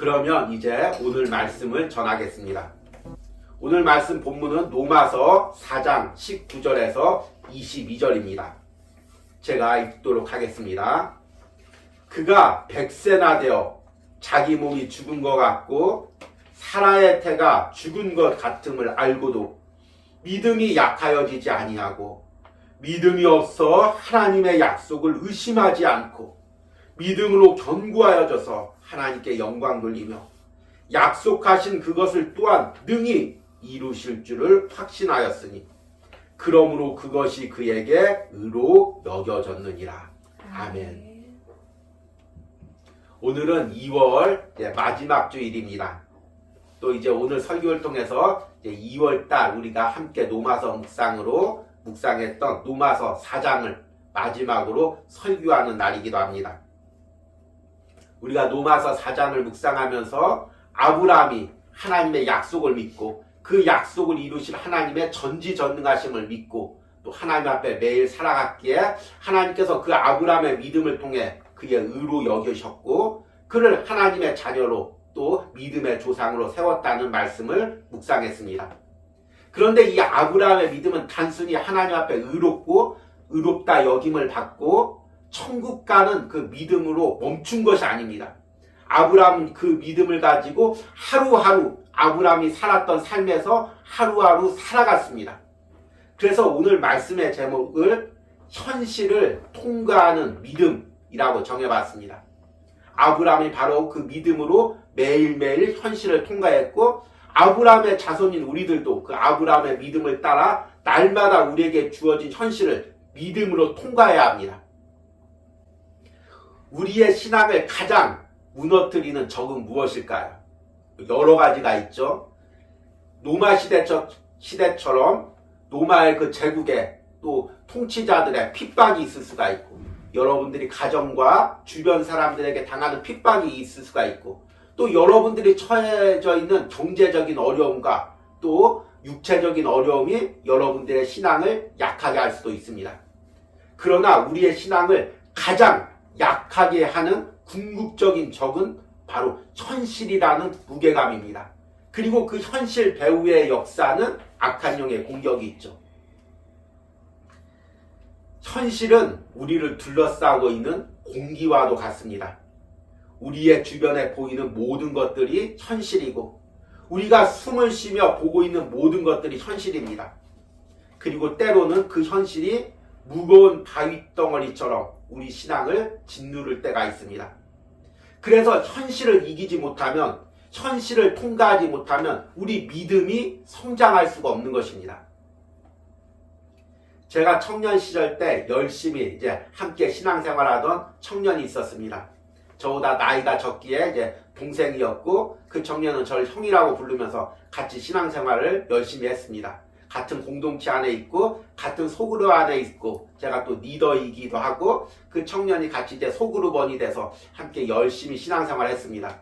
그러면 이제 오늘 말씀을 전하겠습니다. 오늘 말씀 본문은 로마서 4장 19절에서 22절입니다. 제가 읽도록 하겠습니다. 그가 100세나 되어 자기 몸이 죽은 것 같고 사라의 태가 죽은 것 같음을 알고도 믿음이 약하여지지 아니하고 믿음이 없어 하나님의 약속을 의심하지 않고 믿음으로 견고하여져서 하나님께 영광 돌리며 약속하신 그것을 또한 능히 이루실 줄을 확신하였으니 그러므로 그것이 그에게 의로 여겨졌느니라. 아멘. 오늘은 2월 마지막 주일입니다. 또 이제 오늘 설교를 통해서 2월달 우리가 함께 로마서 묵상했던 로마서 4장을 마지막으로 설교하는 날이기도 합니다. 우리가 로마서 4장을 묵상하면서 아브라함이 하나님의 약속을 믿고 그 약속을 이루실 하나님의 전지전능하심을 믿고 또 하나님 앞에 매일 살아갔기에 하나님께서 그 아브라함의 믿음을 통해 그의 의로 여기셨고 그를 하나님의 자녀로 또 믿음의 조상으로 세웠다는 말씀을 묵상했습니다. 그런데 이 아브라함의 믿음은 단순히 하나님 앞에 의롭다 여김을 받고 천국 가는 그 믿음으로 멈춘 것이 아닙니다. 아브라함은 그 믿음을 가지고 하루하루 아브라함이 살았던 삶에서 하루하루 살아갔습니다. 그래서 오늘 말씀의 제목을 현실을 통과하는 믿음이라고 정해봤습니다. 아브라함이 바로 그 믿음으로 매일매일 현실을 통과했고 아브라함의 자손인 우리들도 그 아브라함의 믿음을 따라 날마다 우리에게 주어진 현실을 믿음으로 통과해야 합니다. 우리의 신앙을 가장 무너뜨리는 적은 무엇일까요? 여러 가지가 있죠. 로마 시대처럼 로마의 그 제국에 또 통치자들의 핍박이 있을 수가 있고 여러분들이 가정과 주변 사람들에게 당하는 핍박이 있을 수가 있고 또 여러분들이 처해져 있는 경제적인 어려움과 또 육체적인 어려움이 여러분들의 신앙을 약하게 할 수도 있습니다. 그러나 우리의 신앙을 가장 약하게 하는 궁극적인 적은 바로 현실이라는 무게감입니다. 그리고 그 현실 배후의 역사는 악한 영의 공격이 있죠. 현실은 우리를 둘러싸고 있는 공기와도 같습니다. 우리의 주변에 보이는 모든 것들이 현실이고 우리가 숨을 쉬며 보고 있는 모든 것들이 현실입니다. 그리고 때로는 그 현실이 무거운 바위덩어리처럼 우리 신앙을 짓누를 때가 있습니다. 그래서 현실을 이기지 못하면 현실을 통과하지 못하면 우리 믿음이 성장할 수가 없는 것입니다. 제가 청년 시절 때 열심히 이제 함께 신앙생활하던 청년이 있었습니다. 저보다 나이가 적기에 이제 동생이었고 그 청년은 저를 형이라고 부르면서 같이 신앙생활을 열심히 했습니다. 같은 공동체 안에 있고 같은 소그룹 안에 있고 제가 또 리더이기도 하고 그 청년이 같이 이제 소그룹원이 돼서 함께 열심히 신앙생활을 했습니다.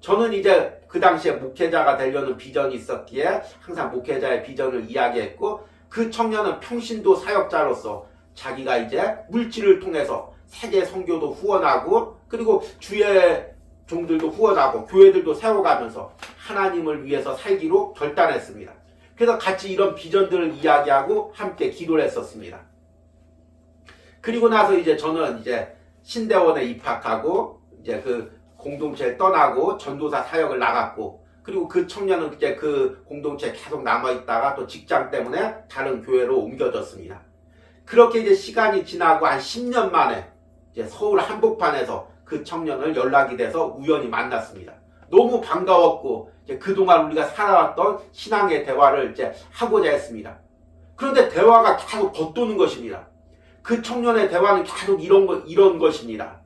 저는 이제 그 당시에 목회자가 되려는 비전이 있었기에 항상 목회자의 비전을 이야기했고 그 청년은 평신도 사역자로서 자기가 이제 물질을 통해서 세계 선교도 후원하고 그리고 주의 종들도 후원하고 교회들도 세워가면서 하나님을 위해서 살기로 결단했습니다. 그래서 같이 이런 비전들을 이야기하고 함께 기도를 했었습니다. 그리고 나서 이제 저는 이제 신대원에 입학하고 이제 그 공동체에 떠나고 전도사 사역을 나갔고 그리고 그 청년은 이제 그 공동체에 계속 남아있다가 또 직장 때문에 다른 교회로 옮겨졌습니다. 그렇게 이제 시간이 지나고 한 10년 만에 이제 서울 한복판에서 그 청년을 연락이 돼서 우연히 만났습니다. 너무 반가웠고 이제 그동안 우리가 살아왔던 신앙의 대화를 이제 하고자 했습니다. 그런데 대화가 계속 겉도는 것입니다. 그 청년의 대화는 계속 이런 것입니다.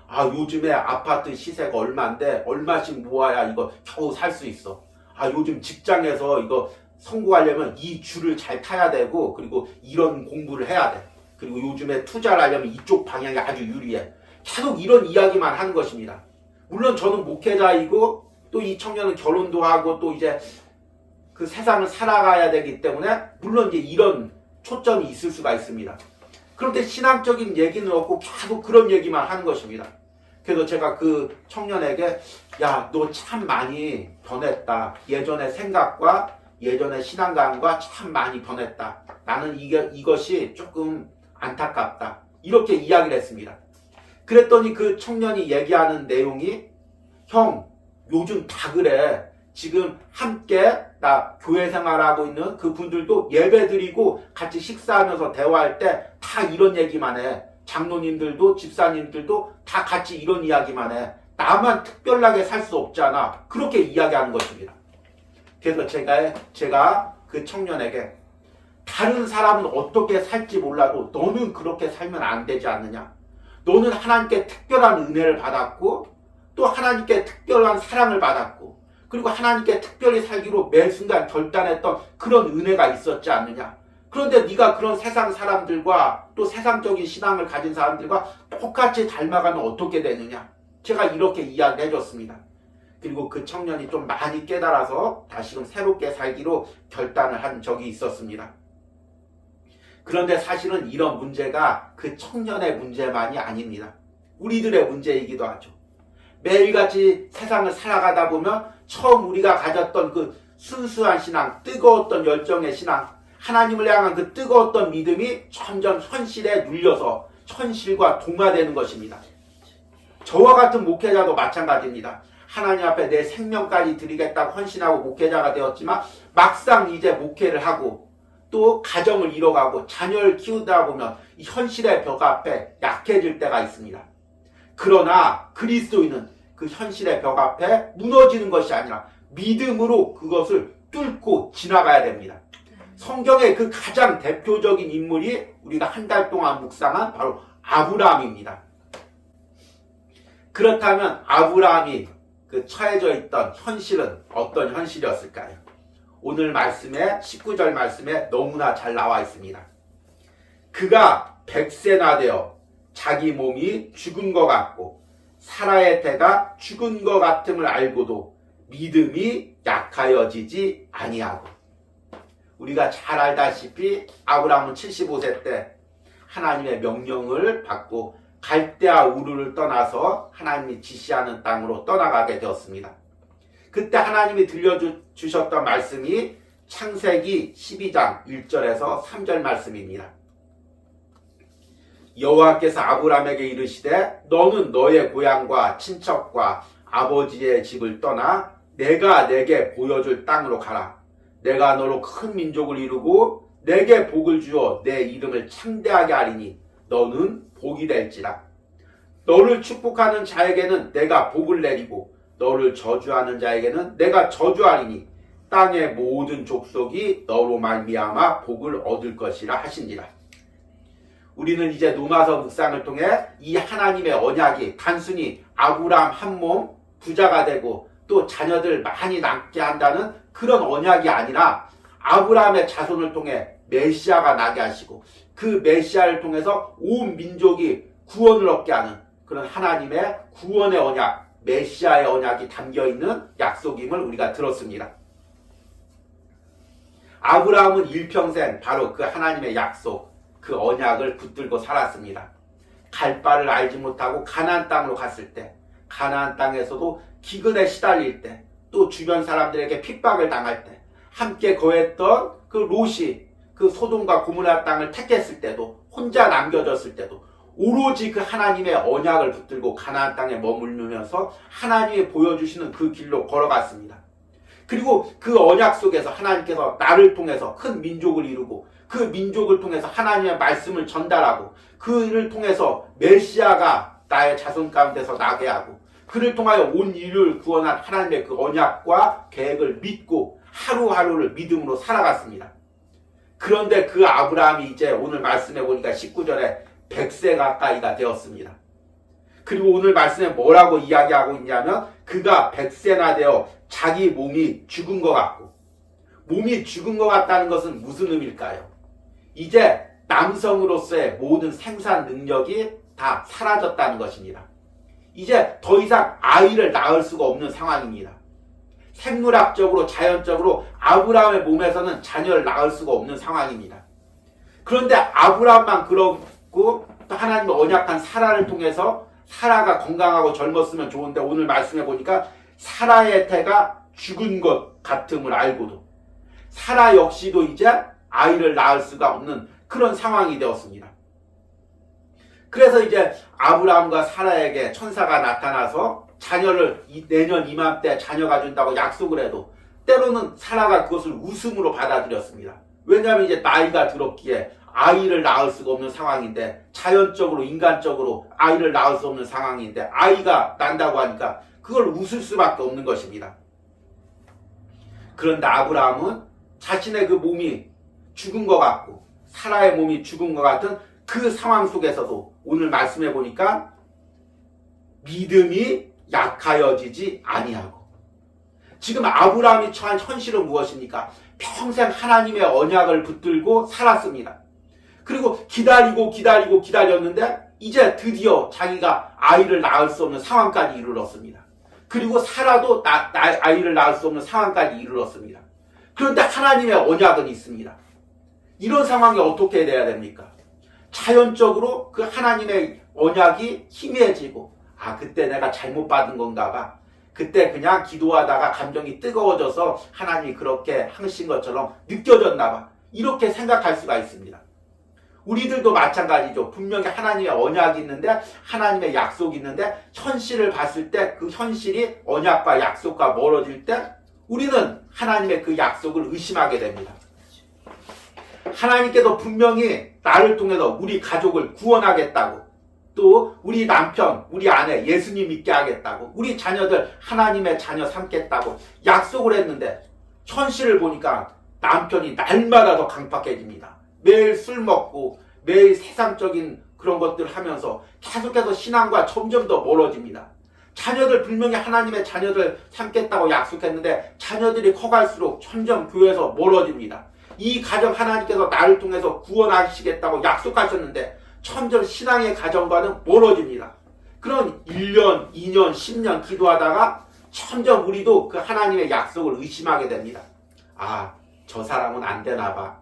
아, 요즘에 아파트 시세가 얼마인데 얼마씩 모아야 이거 겨우 살 수 있어. 아, 요즘 직장에서 이거 성공하려면 이 줄을 잘 타야 되고 그리고 이런 공부를 해야 돼. 그리고 요즘에 투자를 하려면 이쪽 방향이 아주 유리해. 계속 이런 이야기만 하는 것입니다. 물론 저는 목회자이고 또 이 청년은 결혼도 하고 또 이제 그 세상을 살아가야 되기 때문에 물론 이제 이런 초점이 있을 수가 있습니다. 그런데 신앙적인 얘기는 없고 계속 그런 얘기만 하는 것입니다. 그래서 제가 그 청년에게 야, 너 참 많이 변했다. 예전의 생각과 예전의 신앙관과 참 많이 변했다. 나는 이것이 조금 안타깝다. 이렇게 이야기를 했습니다. 그랬더니 그 청년이 얘기하는 내용이 형, 요즘 다 그래. 지금 함께 나 교회 생활하고 있는 그 분들도 예배 드리고 같이 식사하면서 대화할 때 다 이런 얘기만 해. 장로님들도 집사님들도 다 같이 이런 이야기만 해. 나만 특별하게 살 수 없잖아. 그렇게 이야기하는 것입니다. 그래서 제가 그 청년에게 다른 사람은 어떻게 살지 몰라도 너는 그렇게 살면 안 되지 않느냐. 너는 하나님께 특별한 은혜를 받았고 또 하나님께 특별한 사랑을 받았고 그리고 하나님께 특별히 살기로 매 순간 결단했던 그런 은혜가 있었지 않느냐. 그런데 네가 그런 세상 사람들과 또 세상적인 신앙을 가진 사람들과 똑같이 닮아가면 어떻게 되느냐. 제가 이렇게 이야기해 줬습니다. 그리고 그 청년이 좀 많이 깨달아서 다시금 새롭게 살기로 결단을 한 적이 있었습니다. 그런데 사실은 이런 문제가 그 청년의 문제만이 아닙니다. 우리들의 문제이기도 하죠. 매일같이 세상을 살아가다 보면 처음 우리가 가졌던 그 순수한 신앙, 뜨거웠던 열정의 신앙, 하나님을 향한 그 뜨거웠던 믿음이 점점 현실에 눌려서 현실과 동화되는 것입니다. 저와 같은 목회자도 마찬가지입니다. 하나님 앞에 내 생명까지 드리겠다고 헌신하고 목회자가 되었지만 막상 이제 목회를 하고 또 가정을 이뤄가고 자녀를 키우다 보면 이 현실의 벽 앞에 약해질 때가 있습니다. 그러나 그리스도인은 그 현실의 벽 앞에 무너지는 것이 아니라 믿음으로 그것을 뚫고 지나가야 됩니다. 성경의 그 가장 대표적인 인물이 우리가 한 달 동안 묵상한 바로 아브라함입니다. 그렇다면 아브라함이 그 처해져 있던 현실은 어떤 현실이었을까요? 오늘 말씀에 19절 말씀에 너무나 잘 나와 있습니다. 그가 100세나 되어 자기 몸이 죽은 것 같고 사라의 태가 죽은 것 같음을 알고도 믿음이 약하여지지 아니하고. 우리가 잘 알다시피 아브라함은 75세 때 하나님의 명령을 받고 갈대아 우르를 떠나서 하나님이 지시하는 땅으로 떠나가게 되었습니다. 그때 하나님이 들려주셨던 말씀이 창세기 12장 1절에서 3절 말씀입니다. 여호와께서 아브라함에게 이르시되 너는 너의 고향과 친척과 아버지의 집을 떠나 내가 내게 보여줄 땅으로 가라. 내가 너로 큰 민족을 이루고 내게 복을 주어 내 이름을 창대하게 하리니 너는 복이 될지라. 너를 축복하는 자에게는 내가 복을 내리고 너를 저주하는 자에게는 내가 저주하리니 땅의 모든 족속이 너로 말미암아 복을 얻을 것이라 하시니라. 우리는 이제 누가서 묵상을 통해 이 하나님의 언약이 단순히 아브라함 한 몸 부자가 되고 또 자녀들 많이 낳게 한다는 그런 언약이 아니라 아브라함의 자손을 통해 메시아가 나게 하시고 그 메시아를 통해서 온 민족이 구원을 얻게 하는 그런 하나님의 구원의 언약, 메시아의 언약이 담겨있는 약속임을 우리가 들었습니다. 아브라함은 일평생 바로 그 하나님의 약속, 그 언약을 붙들고 살았습니다. 갈 바를 알지 못하고 가나안 땅으로 갔을 때, 가나안 땅에서도 기근에 시달릴 때, 또 주변 사람들에게 핍박을 당할 때, 함께 거했던 그 롯이 그 소돔과 고모라 땅을 택했을 때도, 혼자 남겨졌을 때도 오로지 그 하나님의 언약을 붙들고 가나안 땅에 머무르면서 하나님이 보여주시는 그 길로 걸어갔습니다. 그리고 그 언약 속에서 하나님께서 나를 통해서 큰 민족을 이루고 그 민족을 통해서 하나님의 말씀을 전달하고 그를 통해서 메시아가 나의 자손 가운데서 나게 하고 그를 통하여 온 인류를 구원한 하나님의 그 언약과 계획을 믿고 하루하루를 믿음으로 살아갔습니다. 그런데 그 아브라함이 이제 오늘 말씀해 보니까 19절에 100세 가까이가 되었습니다. 그리고 오늘 말씀에 뭐라고 이야기하고 있냐면 그가 100세나 되어 자기 몸이 죽은 것 같고, 몸이 죽은 것 같다는 것은 무슨 의미일까요? 이제 남성으로서의 모든 생산 능력이 다 사라졌다는 것입니다. 이제 더 이상 아이를 낳을 수가 없는 상황입니다. 생물학적으로 자연적으로 아브라함의 몸에서는 자녀를 낳을 수가 없는 상황입니다. 그런데 아브라함만 그렇고 또 하나님의 언약한 사라를 통해서 사라가 건강하고 젊었으면 좋은데 오늘 말씀해 보니까 사라의 태가 죽은 것 같음을 알고도 사라 역시도 이제 아이를 낳을 수가 없는 그런 상황이 되었습니다. 그래서 이제 아브라함과 사라에게 천사가 나타나서 자녀를 내년 이맘때 자녀가 준다고 약속을 해도 때로는 사라가 그것을 웃음으로 받아들였습니다. 왜냐하면 이제 나이가 들었기에 아이를 낳을 수가 없는 상황인데, 자연적으로 인간적으로 아이를 낳을 수 없는 상황인데 아이가 난다고 하니까 그걸 웃을 수밖에 없는 것입니다. 그런데 아브라함은 자신의 그 몸이 죽은 것 같고 사라의 몸이 죽은 것 같은 그 상황 속에서도 오늘 말씀해 보니까 믿음이 약하여지지 아니하고, 지금 아브라함이 처한 현실은 무엇입니까? 평생 하나님의 언약을 붙들고 살았습니다. 그리고 기다렸는데 이제 드디어 자기가 아이를 낳을 수 없는 상황까지 이르렀습니다. 그리고 사라도 아이를 낳을 수 없는 상황까지 이르렀습니다. 그런데 하나님의 언약은 있습니다. 이런 상황이 어떻게 돼야 됩니까? 자연적으로 그 하나님의 언약이 희미해지고, 그때 내가 잘못 받은 건가 봐. 그때 그냥 기도하다가 감정이 뜨거워져서 하나님이 그렇게 하신 것처럼 느껴졌나 봐. 이렇게 생각할 수가 있습니다. 우리들도 마찬가지죠. 분명히 하나님의 언약이 있는데, 하나님의 약속이 있는데 현실을 봤을 때 그 현실이 언약과 약속과 멀어질 때 우리는 하나님의 그 약속을 의심하게 됩니다. 하나님께서 분명히 나를 통해서 우리 가족을 구원하겠다고, 또 우리 남편, 우리 아내 예수님 믿게 하겠다고, 우리 자녀들 하나님의 자녀 삼겠다고 약속을 했는데 현실을 보니까 남편이 날마다 더 강팍해집니다. 매일 술 먹고 매일 세상적인 그런 것들을 하면서 계속해서 신앙과 점점 더 멀어집니다. 자녀들 분명히 하나님의 자녀들 삼겠다고 약속했는데 자녀들이 커갈수록 점점 교회에서 멀어집니다. 이 가정 하나님께서 나를 통해서 구원하시겠다고 약속하셨는데 점점 신앙의 가정과는 멀어집니다. 그런 1년, 2년, 10년 기도하다가 점점 우리도 그 하나님의 약속을 의심하게 됩니다. 저 사람은 안 되나 봐.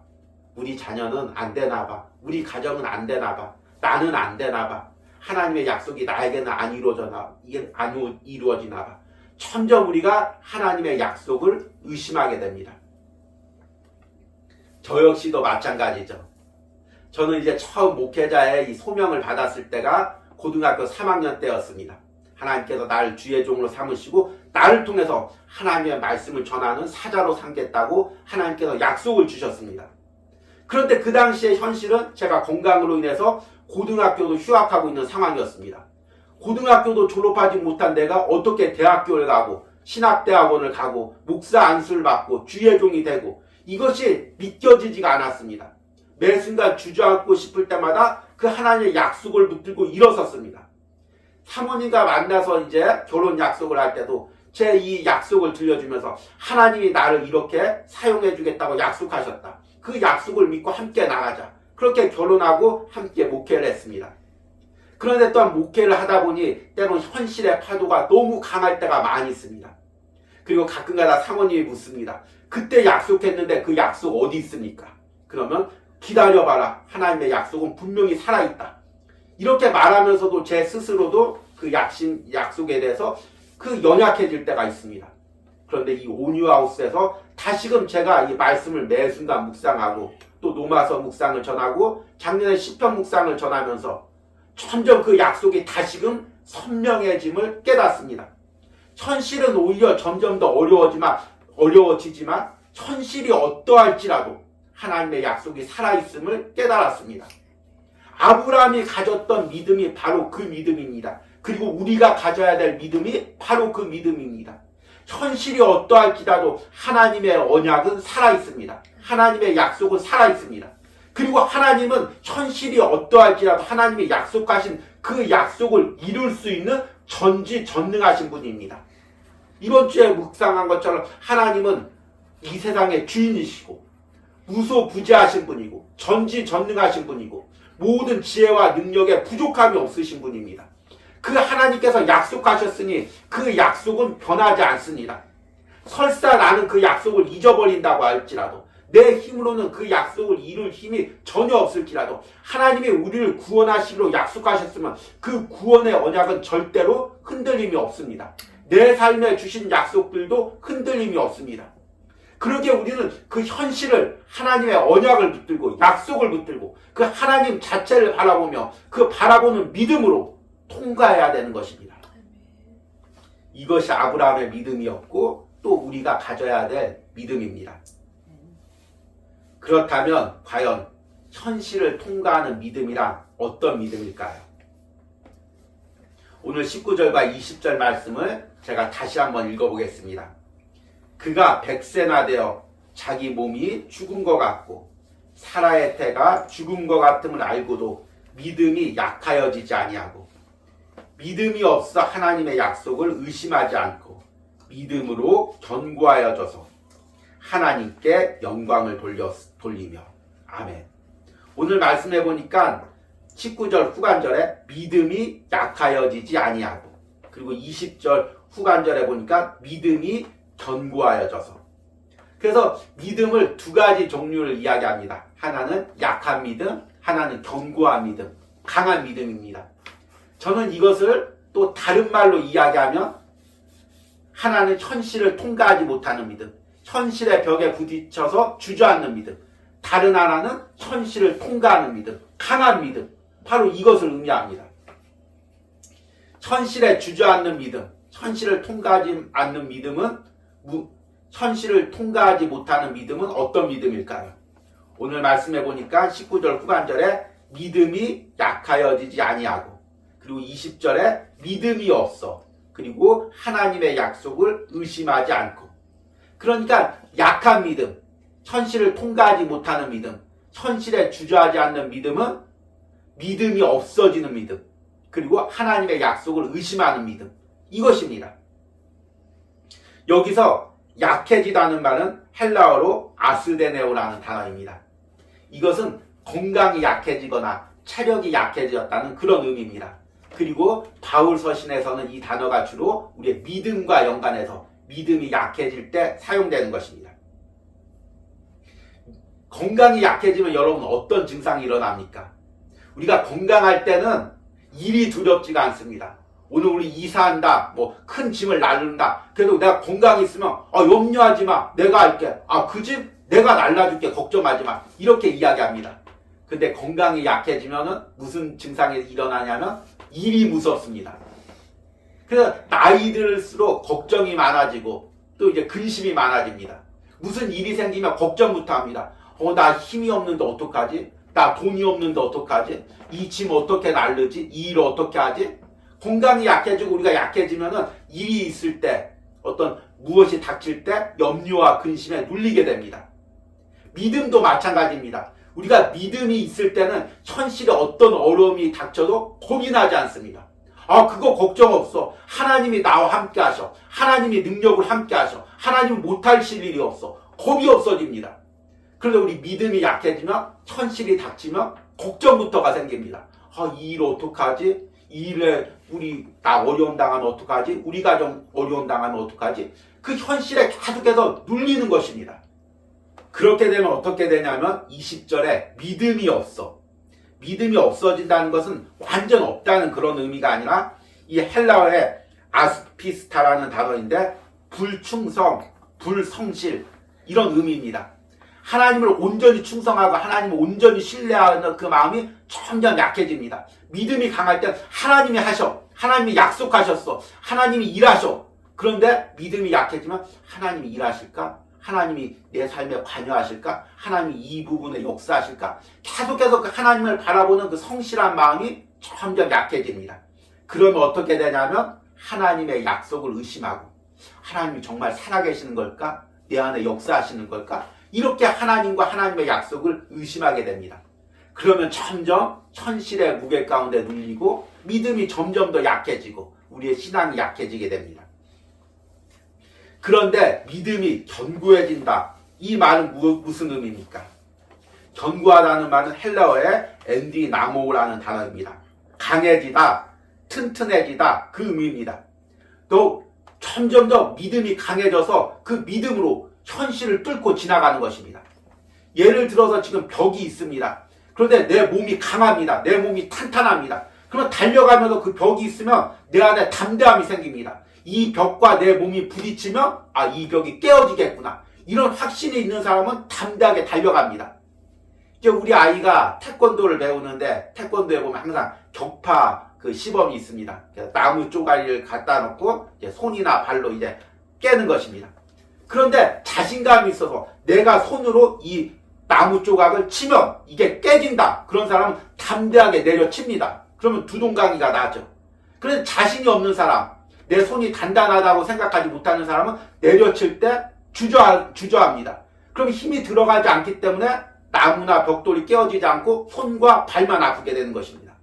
우리 자녀는 안 되나 봐. 우리 가정은 안 되나 봐. 나는 안 되나 봐. 하나님의 약속이 나에게는 안 이루어지나 봐. 점점 우리가 하나님의 약속을 의심하게 됩니다. 저 역시도 마찬가지죠. 저는 이제 처음 목회자의 이 소명을 받았을 때가 고등학교 3학년 때였습니다. 하나님께서 나를 주의 종으로 삼으시고 나를 통해서 하나님의 말씀을 전하는 사자로 삼겠다고 하나님께서 약속을 주셨습니다. 그런데 그 당시의 현실은 제가 건강으로 인해서 고등학교도 휴학하고 있는 상황이었습니다. 고등학교도 졸업하지 못한 내가 어떻게 대학교를 가고 신학대학원을 가고 목사 안수를 받고 주의 종이 되고, 이것이 믿겨지지가 않았습니다. 매 순간 주저앉고 싶을 때마다 그 하나님의 약속을 붙들고 일어섰습니다. 사모님과 만나서 이제 결혼 약속을 할 때도 제 이 약속을 들려주면서 하나님이 나를 이렇게 사용해 주겠다고 약속하셨다. 그 약속을 믿고 함께 나가자. 그렇게 결혼하고 함께 목회를 했습니다. 그런데 또한 목회를 하다 보니 때로는 현실의 파도가 너무 강할 때가 많이 있습니다. 그리고 가끔가다 사모님이 묻습니다. 그때 약속했는데 그 약속 어디 있습니까? 그러면 기다려봐라. 하나님의 약속은 분명히 살아있다. 이렇게 말하면서도 제 스스로도 그 약속에 대해서 그 연약해질 때가 있습니다. 그런데 이 온유하우스에서 다시금 제가 이 말씀을 매 순간 묵상하고 또 노마서 묵상을 전하고 작년에 시편 묵상을 전하면서 점점 그 약속이 다시금 선명해짐을 깨닫습니다. 현실은 오히려 점점 더 어려워지지만 현실이 어떠할지라도 하나님의 약속이 살아있음을 깨달았습니다. 아브라함이 가졌던 믿음이 바로 그 믿음입니다. 그리고 우리가 가져야 될 믿음이 바로 그 믿음입니다. 현실이 어떠할지라도 하나님의 언약은 살아있습니다. 하나님의 약속은 살아있습니다. 그리고 하나님은 현실이 어떠할지라도 하나님의 약속하신 그 약속을 이룰 수 있는 전지전능하신 분입니다. 이번 주에 묵상한 것처럼 하나님은 이 세상의 주인이시고 무소부재하신 분이고 전지전능하신 분이고 모든 지혜와 능력에 부족함이 없으신 분입니다. 그 하나님께서 약속하셨으니 그 약속은 변하지 않습니다. 설사 나는 그 약속을 잊어버린다고 할지라도, 내 힘으로는 그 약속을 이룰 힘이 전혀 없을지라도 하나님이 우리를 구원하시기로 약속하셨으면 그 구원의 언약은 절대로 흔들림이 없습니다. 내 삶에 주신 약속들도 흔들림이 없습니다. 그러기에 우리는 그 현실을 하나님의 언약을 붙들고 약속을 붙들고 그 하나님 자체를 바라보며 그 바라보는 믿음으로 통과해야 되는 것입니다. 이것이 아브라함의 믿음이었고 또 우리가 가져야 될 믿음입니다. 그렇다면 과연 현실을 통과하는 믿음이란 어떤 믿음일까요? 오늘 19절과 20절 말씀을 제가 다시 한번 읽어보겠습니다. 그가 100세나 되어 자기 몸이 죽은 것 같고 사라의 태가 죽은 것 같음을 알고도 믿음이 약하여지지 아니하고 믿음이 없어 하나님의 약속을 의심하지 않고 믿음으로 견고하여져서 하나님께 영광을 돌리며. 아멘. 오늘 말씀해 보니까 19절 후반절에 믿음이 약하여지지 아니하고 그리고 20절 후반절에 보니까 믿음이 견고하여져서. 그래서 믿음을 두 가지 종류를 이야기합니다. 하나는 약한 믿음, 하나는 견고한 믿음, 강한 믿음입니다. 저는 이것을 또 다른 말로 이야기하면 하나는 현실을 통과하지 못하는 믿음, 현실의 벽에 부딪혀서 주저앉는 믿음, 다른 하나는 현실을 통과하는 믿음, 강한 믿음, 바로 이것을 의미합니다. 현실에 주저앉는 믿음, 현실을 통과하지 않는 믿음은 현실을 통과하지 못하는 믿음은 어떤 믿음일까요? 오늘 말씀해 보니까 19절 후반절에 믿음이 약하여지지 아니하고 그리고 20절에 믿음이 없어 그리고 하나님의 약속을 의심하지 않고. 그러니까 약한 믿음, 현실을 통과하지 못하는 믿음, 현실에 주저하지 않는 믿음은 믿음이 없어지는 믿음, 그리고 하나님의 약속을 의심하는 믿음, 이것입니다. 여기서 약해지다는 말은 헬라어로 아스데네오라는 단어입니다. 이것은 건강이 약해지거나 체력이 약해졌다는 그런 의미입니다. 그리고 바울 서신에서는 이 단어가 주로 우리의 믿음과 연관해서 믿음이 약해질 때 사용되는 것입니다. 건강이 약해지면 여러분 어떤 증상이 일어납니까? 우리가 건강할 때는 일이 두렵지가 않습니다. 오늘 우리 이사한다, 큰 짐을 나른다. 그래도 내가 건강이 있으면 염려하지 마, 내가 할게. 그 집 내가 날라줄게, 걱정하지 마. 이렇게 이야기합니다. 근데 건강이 약해지면은 무슨 증상이 일어나냐면 일이 무섭습니다. 그래서 나이 들수록 걱정이 많아지고 또 이제 근심이 많아집니다. 무슨 일이 생기면 걱정부터 합니다. 나 힘이 없는데 어떡하지? 나 돈이 없는데 어떡하지? 이 짐 어떻게 날르지? 이 일 어떻게 하지? 건강이 약해지고 우리가 약해지면은 일이 있을 때 어떤 무엇이 닥칠 때 염려와 근심에 눌리게 됩니다. 믿음도 마찬가지입니다. 우리가 믿음이 있을 때는 현실에 어떤 어려움이 닥쳐도 겁이 나지 않습니다. 그거 걱정 없어. 하나님이 나와 함께 하셔. 하나님이 능력을 함께 하셔. 하나님은 못하실 일이 없어. 겁이 없어집니다. 그런데 우리 믿음이 약해지면 현실이 닥치면 걱정부터가 생깁니다. 이 일 어떡하지? 이 일에 나 어려움 당하면 어떡하지? 우리 가정 어려움 당하면 어떡하지? 그 현실에 계속해서 눌리는 것입니다. 그렇게 되면 어떻게 되냐면 20절에 믿음이 없어. 믿음이 없어진다는 것은 완전 없다는 그런 의미가 아니라 이 헬라어의 아스피스타라는 단어인데 불충성, 불성실 이런 의미입니다. 하나님을 온전히 충성하고 하나님을 온전히 신뢰하는 그 마음이 점점 약해집니다. 믿음이 강할 때 하나님이 하셔. 하나님이 약속하셨어. 하나님이 일하셔. 그런데 믿음이 약해지면 하나님이 일하실까? 하나님이 내 삶에 관여하실까? 하나님이 이 부분에 역사하실까? 계속해서 그 하나님을 바라보는 그 성실한 마음이 점점 약해집니다. 그러면 어떻게 되냐면 하나님의 약속을 의심하고 하나님이 정말 살아계시는 걸까? 내 안에 역사하시는 걸까? 이렇게 하나님과 하나님의 약속을 의심하게 됩니다. 그러면 점점 현실의 무게 가운데 눌리고 믿음이 점점 더 약해지고 우리의 신앙이 약해지게 됩니다. 그런데 믿음이 견고해진다. 이 말은 무슨 의미입니까? 견고하다는 말은 헬라어의 엔디나모라는 단어입니다. 강해지다, 튼튼해지다 그 의미입니다. 또 점점 더 믿음이 강해져서 그 믿음으로 현실을 뚫고 지나가는 것입니다. 예를 들어서 지금 벽이 있습니다. 그런데 내 몸이 강합니다. 내 몸이 탄탄합니다. 그러면 달려가면서 그 벽이 있으면 내 안에 담대함이 생깁니다. 이 벽과 내 몸이 부딪히면 이 벽이 깨어지겠구나. 이런 확신이 있는 사람은 담대하게 달려갑니다. 이제 우리 아이가 태권도를 배우는데 태권도에 보면 항상 격파 그 시범이 있습니다. 나무 쪼가리를 갖다 놓고 이제 손이나 발로 이제 깨는 것입니다. 그런데 자신감이 있어서 내가 손으로 이 나무 조각을 치면 이게 깨진다. 그런 사람은 담대하게 내려칩니다. 그러면 두동강이가 나죠. 그런데 자신이 없는 사람, 내 손이 단단하다고 생각하지 못하는 사람은 내려칠 때 주저합니다. 그럼 힘이 들어가지 않기 때문에 나무나 벽돌이 깨어지지 않고 손과 발만 아프게 되는 것입니다.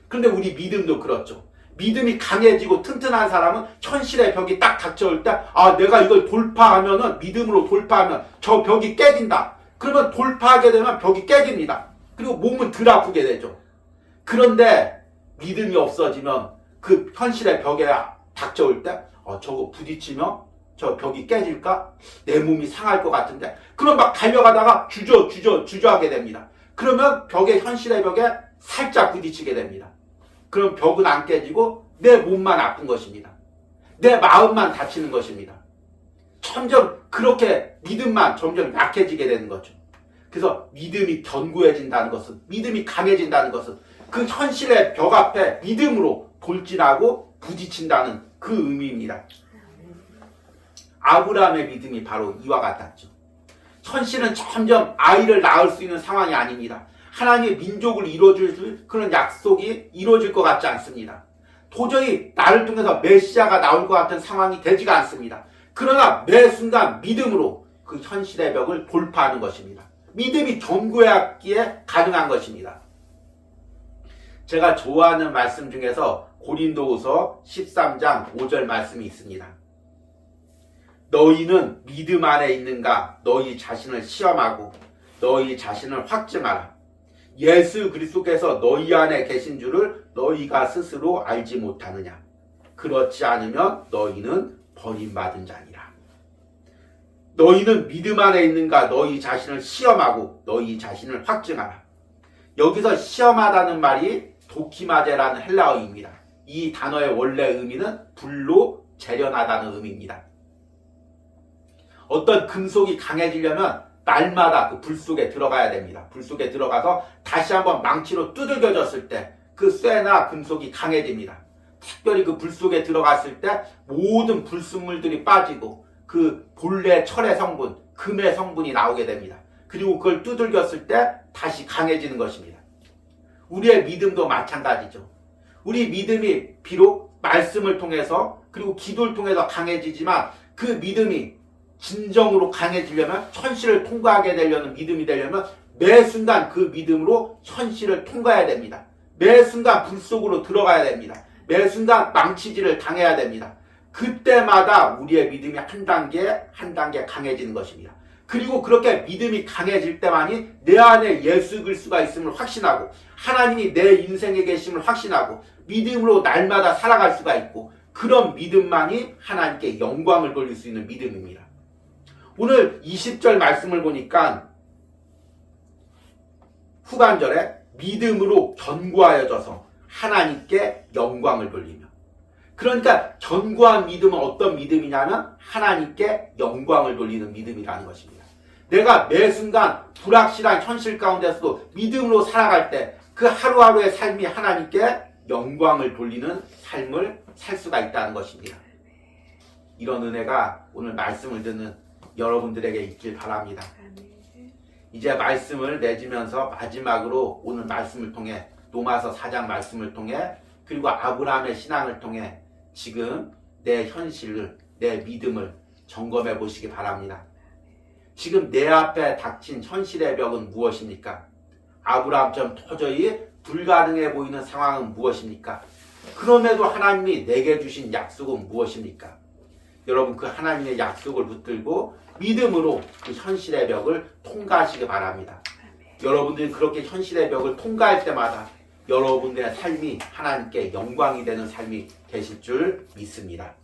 그런데 우리 믿음도 그렇죠. 믿음이 강해지고 튼튼한 사람은 현실의 벽이 딱 닥쳐올 때 내가 이걸 돌파하면은 믿음으로 돌파하면 저 벽이 깨진다. 그러면 돌파하게 되면 벽이 깨집니다. 그리고 몸은 덜 아프게 되죠. 그런데 믿음이 없어지면 그 현실의 벽에 닥쳐올 때 저거 부딪히면 저 벽이 깨질까? 내 몸이 상할 것 같은데. 그럼 막 달려가다가 주저하게 됩니다. 그러면 현실의 벽에 살짝 부딪히게 됩니다. 그럼 벽은 안 깨지고 내 몸만 아픈 것입니다. 내 마음만 다치는 것입니다. 점점 그렇게 믿음만 점점 약해지게 되는 거죠. 그래서 믿음이 견고해진다는 것은, 믿음이 강해진다는 것은 그 현실의 벽 앞에 믿음으로 돌진하고 부딪힌다는 그 의미입니다. 아브라함의 믿음이 바로 이와 같았죠. 현실은 점점 아이를 낳을 수 있는 상황이 아닙니다. 하나님의 민족을 이루어줄 그런 약속이 이루어질 것 같지 않습니다. 도저히 나를 통해서 메시아가 나올 것 같은 상황이 되지가 않습니다. 그러나 매 순간 믿음으로 그 현실의 벽을 돌파하는 것입니다. 믿음이 견고했기에 가능한 것입니다. 제가 좋아하는 말씀 중에서 고린도후서 13장 5절 말씀이 있습니다. 너희는 믿음 안에 있는가? 너희 자신을 시험하고 너희 자신을 확증하라. 예수 그리스도께서 너희 안에 계신 줄을 너희가 스스로 알지 못하느냐? 그렇지 않으면 너희는 버림받은 자니라. 너희는 믿음 안에 있는가? 너희 자신을 시험하고 너희 자신을 확증하라. 여기서 시험하다는 말이 도키마제라는 헬라어입니다. 이 단어의 원래 의미는 불로 재련하다는 의미입니다. 어떤 금속이 강해지려면 날마다 그 불 속에 들어가야 됩니다. 불 속에 들어가서 다시 한번 망치로 두들겨졌을 때 그 쇠나 금속이 강해집니다. 특별히 그 불 속에 들어갔을 때 모든 불순물들이 빠지고 그 본래 철의 성분, 금의 성분이 나오게 됩니다. 그리고 그걸 두들겼을 때 다시 강해지는 것입니다. 우리의 믿음도 마찬가지죠. 우리 믿음이 비록 말씀을 통해서 그리고 기도를 통해서 강해지지만 그 믿음이 진정으로 강해지려면 현실을 통과하게 되려는 믿음이 되려면 매 순간 그 믿음으로 현실을 통과해야 됩니다. 매 순간 불 속으로 들어가야 됩니다. 매 순간 망치질을 당해야 됩니다. 그때마다 우리의 믿음이 한 단계 강해지는 것입니다. 그리고 그렇게 믿음이 강해질 때만이 내 안에 예수 그리스도가 있음을 확신하고 하나님이 내 인생에 계심을 확신하고 믿음으로 날마다 살아갈 수가 있고 그런 믿음만이 하나님께 영광을 돌릴 수 있는 믿음입니다. 오늘 20절 말씀을 보니까 후반절에 믿음으로 견고하여져서 하나님께 영광을 돌리며, 그러니까 견고한 믿음은 어떤 믿음이냐면 하나님께 영광을 돌리는 믿음이라는 것입니다. 내가 매 순간 불확실한 현실 가운데서도 믿음으로 살아갈 때 그 하루하루의 삶이 하나님께 영광을 돌리는 삶을 살 수가 있다는 것입니다. 이런 은혜가 오늘 말씀을 듣는 여러분들에게 있길 바랍니다. 이제 말씀을 맺으면서 마지막으로 오늘 말씀을 통해 로마서 4장 말씀을 통해 그리고 아브라함의 신앙을 통해 지금 내 현실을, 내 믿음을 점검해 보시기 바랍니다. 지금 내 앞에 닥친 현실의 벽은 무엇입니까? 아브라함처럼 도저히 불가능해 보이는 상황은 무엇입니까? 그럼에도 하나님이 내게 주신 약속은 무엇입니까? 여러분 그 하나님의 약속을 붙들고 믿음으로 그 현실의 벽을 통과하시기 바랍니다. 여러분들이 그렇게 현실의 벽을 통과할 때마다 여러분들의 삶이 하나님께 영광이 되는 삶이 되실 줄 믿습니다.